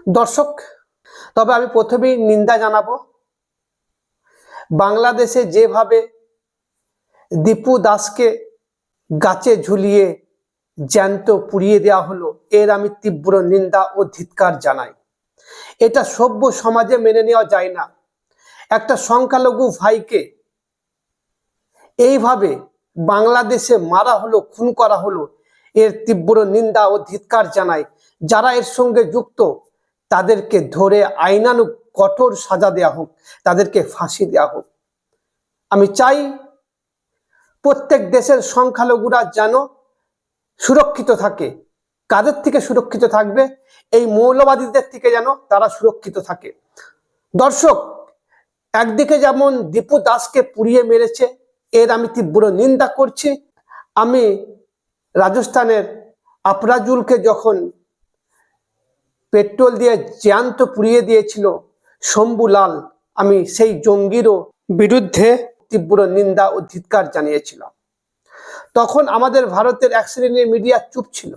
দর্শক, তবে আমি প্রথমেই নিন্দা জানাবো বাংলাদেশে যেভাবে দীপু দাসকে গাছে ঝুলিয়ে জ্যান্ত পুড়িয়ে দেওয়া হলো, এর আমি তীব্র নিন্দা ও ধিক্কার জানাই। এটা সভ্য সমাজে মেনে নেওয়া যায় না। একটা সংখ্যালঘু ভাইকে এইভাবে বাংলাদেশে মারা হলো, খুন করা হলো, এর তীব্র নিন্দা ও ধিক্কার জানাই। যারা এর সঙ্গে যুক্ত তাদেরকে ধরে আইনানুগ কঠোর সাজা দেওয়া হোক, তাদেরকে ফাঁসি দেওয়া হোক। আমি চাই প্রত্যেক দেশের সংখ্যালঘুরা যেন সুরক্ষিত থাকে। কাদের থেকে সুরক্ষিত থাকবে? এই মৌলবাদীদের থেকে যেন তারা সুরক্ষিত থাকে। দর্শক, একদিকে যেমন দীপু দাসকে পুড়িয়ে মেরেছে, এর আমি তীব্র নিন্দা করছি। আমি রাজস্থানের আফরাজুলকে যখন পেট্রোল দিয়ে জ্যান্ত পুড়িয়ে দিয়েছিল শম্ভুলাল, আমি সেই জঙ্গিরও বিরুদ্ধে তীব্র নিন্দা ও ধিক্কার জানিয়েছিলাম। তখন আমাদের ভারতের এক শ্রেণীর মিডিয়া চুপ ছিল।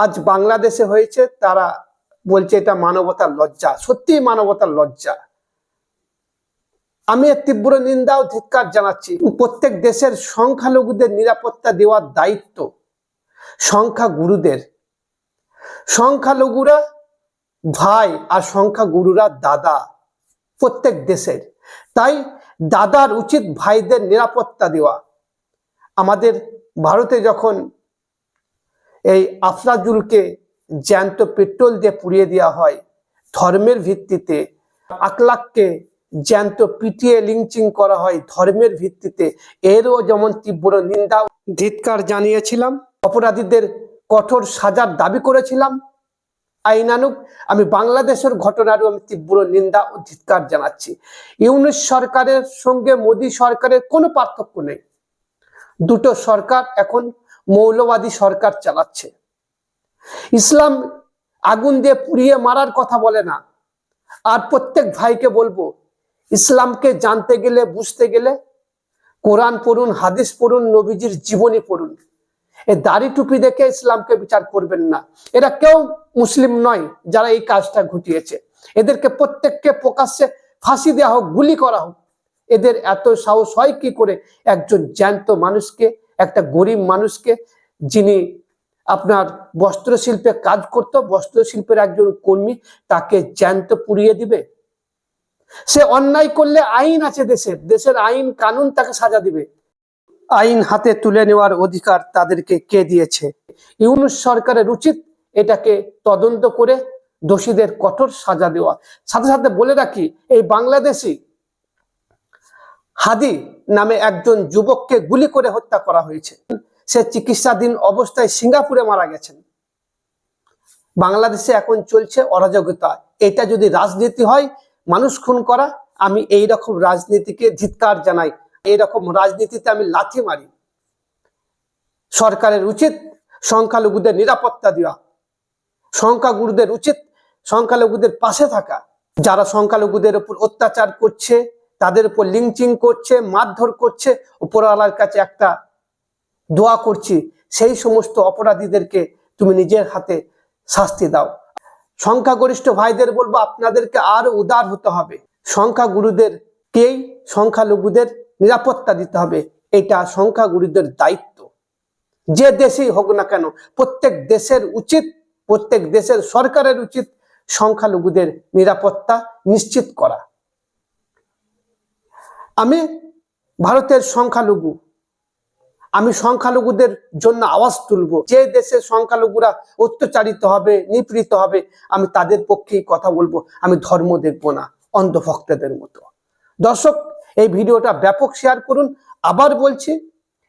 আজ বাংলাদেশে হয়েছে, তারা বলছে এটা মানবতার লজ্জা। সত্যি মানবতার লজ্জা। আমি এর তীব্র নিন্দা ও ধিক্কার জানাচ্ছি। প্রত্যেক দেশের সংখ্যালঘুদের নিরাপত্তা দেওয়ার দায়িত্ব সংখ্যাগুরুদের। সংখ্যালঘুরা ভাই আর সংখ্যাগুরুরা দাদা প্রত্যেক দেশের। তাই দাদার উচিত ভাইদের নিরাপত্তা দেওয়া। আমাদের ভারতে যখন এই আফরাজুলকে জ্যান্ত পেট্রোল দিয়ে পুড়িয়ে দেওয়া হয় ধর্মের ভিত্তিতে, আকলাককে জ্যান্ত পিটিয়ে লিঞ্চিং করা হয় ধর্মের ভিত্তিতে, এরও যেমন তীব্র নিন্দা ধিক্কার জানিয়েছিলাম। অপরাধীদের কঠোর সাজার দাবি করেছিলাম আইনানুগ। আমি বাংলাদেশের ঘটনারও আমি তীব্র নিন্দা ও ধিক্কার জানাচ্ছি। ইউনূস সরকারের সঙ্গে মোদী সরকারের কোনো পার্থক্য নেই। দুটো সরকার এখন মৌলবাদী সরকার চালাচ্ছে। ইসলাম আগুন দিয়ে পুড়িয়ে মারার কথা বলে না। আর প্রত্যেক ভাইকে বলবো, ইসলামকে জানতে গেলে, বুঝতে গেলে কোরআন পড়ুন, হাদিস পড়ুন, নবীজির জীবনী পড়ুন। এই দাড়ি টুপি দেখে ইসলামকে বিচার করবেন না। এরা কেউ মুসলিম নয় যারা এই কাজটা ঘটিয়েছে। এদেরকে প্রত্যেককে প্রকাশ্যে ফাঁসি দেওয়া হোক, গুলি করা হোক। এদের এত সাহস হয় কি করে একজন জ্যান্ত মানুষকে, একটা গরিব মানুষকে, যিনি আপনার বস্ত্রশিল্পে কাজ করত, বস্ত্রশিল্পের একজন কর্মী, তাকে জ্যান্ত পুড়িয়ে দিবে? সে অন্যায় করলে আইন আছে দেশের, দেশের আইন কানুন তাকে সাজা দিবে। আইন হাতে তুলে নেওয়ার অধিকার তাদেরকে কে দিয়েছে? ইউনূস সরকারের উচিত এটাকে তদন্ত করে দোষীদের কঠোর সাজা দেওয়া। সাথে সাথে বলে রাখি, এই বাংলাদেশি হাদি নামে একজন যুবককে গুলি করে হত্যা করা হয়েছে। সে চিকিৎসাধীন অবস্থায় সিঙ্গাপুরে মারা গেছেন। বাংলাদেশে এখন চলছে অরাজকতা। এটা যদি রাজনীতি হয়, মানুষ খুন করা, আমি এই রকম রাজনীতিকে ধিক্কার জানাই। এইরকম রাজনীতিতে আমি লাথি মারি। সরকারের উচিত সংখ্যালঘুদের নিরাপত্তা দেওয়া। সংখ্যাগুরুদের উচিত সংখ্যালঘুদের পাশে থাকা। যারা সংখ্যালঘুদের উপর অত্যাচার করছে, তাদের উপর লিঞ্চিং করছে, মারধর করছে, উপরওয়ালার কাছে একটা দোয়া করছি, সেই সমস্ত অপরাধীদেরকে তুমি নিজের হাতে শাস্তি দাও। সংখ্যাগরিষ্ঠ ভাইদের বলবো, আপনাদেরকে আরো উদার হতে হবে। সংখ্যাগুরুদেরকেই সংখ্যালঘুদের নিরাপত্তা দিতে হবে। এটা সংখ্যাগুরুদের দায়িত্ব। যে দেশেই হোক না কেন, প্রত্যেক দেশের উচিত, প্রত্যেক দেশের সরকারের উচিত সংখ্যালঘুদের নিরাপত্তা নিশ্চিত করা। আমি ভারতের সংখ্যালঘু, আমি সংখ্যালঘুদের জন্য আওয়াজ তুলব। যে দেশে সংখ্যালঘুরা অত্যাচারিত হবে, নিপীড়িত হবে, আমি তাদের পক্ষেই কথা বলবো। আমি ধর্ম দেখবো না অন্ধভক্তদের মতো। দর্শক, এই ভিডিওটা ব্যাপক শেয়ার করুন। আবার বলছি,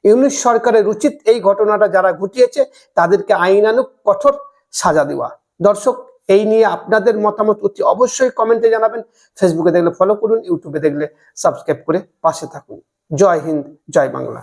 ইউনূস সরকারের উচিত এই ঘটনাটা যারা ঘটিয়েছে তাদেরকে আইনানুগ কঠোর সাজা দেওয়া। দর্শক, এই নিয়ে আপনাদের মতামত অতি অবশ্যই কমেন্টে জানাবেন। ফেসবুকে দেখলে ফলো করুন, ইউটিউবে দেখলে সাবস্ক্রাইব করে পাশে থাকুন। জয় হিন্দ, জয় বাংলা।